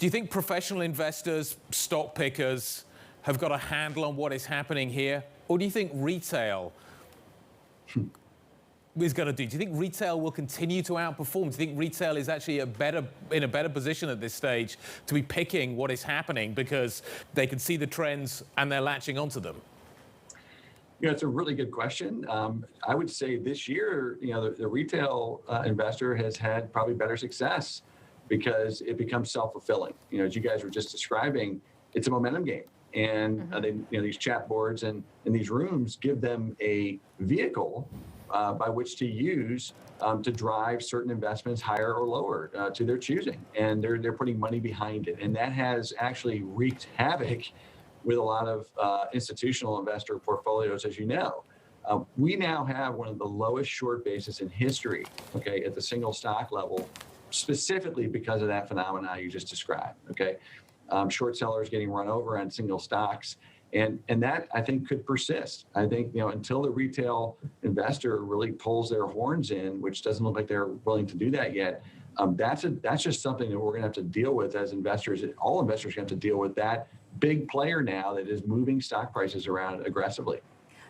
Do you think professional investors, stock pickers, have got a handle on what is happening here? Or do you think retail is going to do? Do you think retail will continue to outperform? Do you think retail is actually in a better position at this stage to be picking what is happening because they can see the trends and they're latching onto them? Yeah, it's a really good question. I would say this year, the retail investor has had probably better success because it becomes self-fulfilling. As you guys were just describing, it's a momentum game. And these chat boards and these rooms give them a vehicle by which to use to drive certain investments higher or lower to their choosing. And they're putting money behind it. And that has actually wreaked havoc with a lot of institutional investor portfolios, as you know. We now have one of the lowest short bases in history, at the single stock level, specifically because of that phenomena you just described, short sellers getting run over on single stocks. And that, I think, could persist. I think, until the retail investor really pulls their horns in, which doesn't look like they're willing to do that yet, that's just something that we're going to have to deal with as investors. All investors are going to have to deal with that big player now that is moving stock prices around aggressively.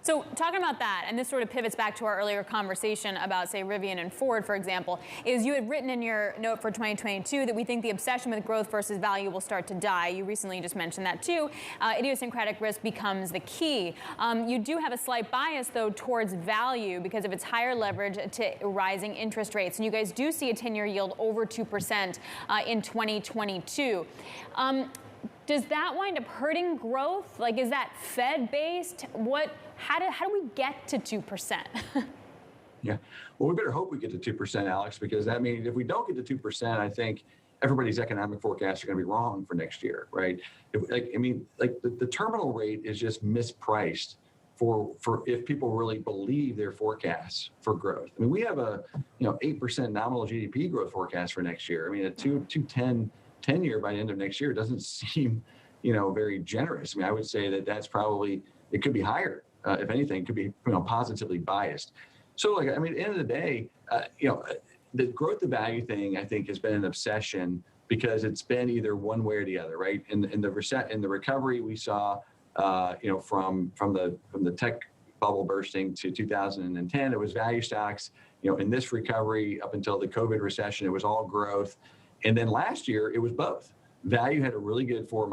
So talking about that, and this sort of pivots back to our earlier conversation about, say, Rivian and Ford, for example, is you had written in your note for 2022 that we think the obsession with growth versus value will start to die. You recently just mentioned that too. Idiosyncratic risk becomes the key. You do have a slight bias, though, towards value because of its higher leverage to rising interest rates. And you guys do see a 10-year yield over 2% in 2022. Does that wind up hurting growth? Like, is that Fed-based? How do we get to 2%? Yeah, well, we better hope we get to 2%, Alex, because that means if we don't get to 2%, I think everybody's economic forecasts are going to be wrong for next year, right? The terminal rate is just mispriced for if people really believe their forecasts for growth. I mean, we have a 8% nominal GDP growth forecast for next year. I mean, a 210 10-year by the end of next year doesn't seem, very generous. I mean, I would say that that's probably, it could be higher. If anything, it could be, positively biased. So, at the end of the day, the growth to value thing, I think, has been an obsession because it's been either one way or the other, right? In the recovery we saw, from the tech bubble bursting to 2010, it was value stocks. In this recovery up until the COVID recession, it was all growth. And then last year, it was both. Value had a really good 4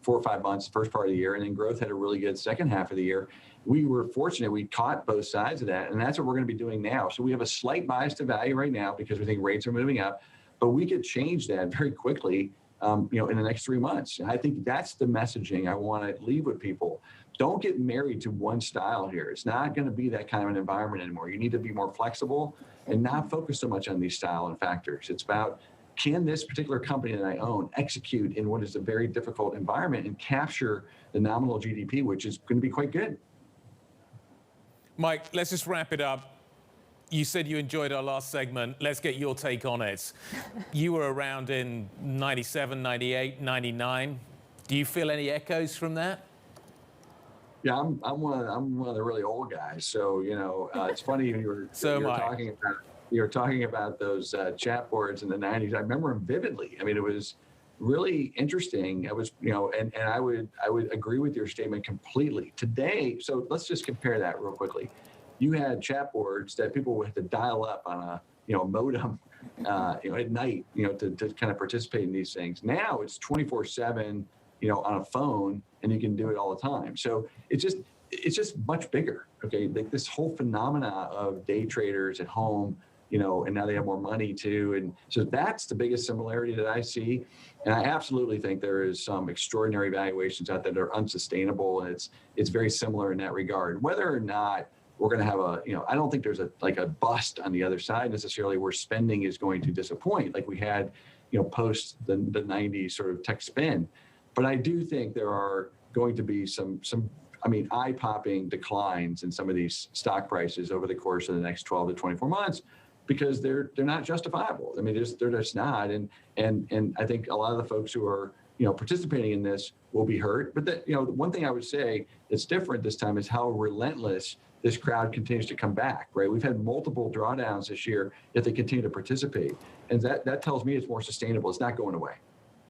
or 5 months, first part of the year, and then growth had a really good second half of the year. We were fortunate. We caught both sides of that, and that's what we're going to be doing now. So we have a slight bias to value right now because we think rates are moving up, but we could change that very quickly, in the next 3 months. And I think that's the messaging I want to leave with people. Don't get married to one style here. It's not going to be that kind of an environment anymore. You need to be more flexible and not focus so much on these style and factors. It's about, can this particular company that I own execute in what is a very difficult environment and capture the nominal GDP, which is going to be quite good? Mike, let's just wrap it up. You said you enjoyed our last segment. Let's get your take on it. You were around in 97, 98, 99. Do you feel any echoes from that? Yeah, I'm one of the really old guys. So, it's funny you were talking about those chat boards in the 90s. I remember them vividly. I mean, it was really interesting. It was, and I would agree with your statement completely. Today, so let's just compare that real quickly. You had chat boards that people would have to dial up on a modem at night, to kind of participate in these things. Now it's 24/7, on a phone, and you can do it all the time. So it's just much bigger. Like this whole phenomena of day traders at home, and now they have more money too. And so that's the biggest similarity that I see. And I absolutely think there is some extraordinary valuations out there that are unsustainable. And it's very similar in that regard. Whether or not we're going to have I don't think there's a bust on the other side necessarily where spending is going to disappoint like we had, post the 90s sort of tech spin. But I do think there are going to be some eye-popping declines in some of these stock prices over the course of the next 12 to 24 months. Because they're not justifiable. I mean, they're just not. And I think a lot of the folks who are, participating in this will be hurt. But one thing I would say that's different this time is how relentless this crowd continues to come back, right? We've had multiple drawdowns this year, yet they continue to participate. And that tells me it's more sustainable. It's not going away.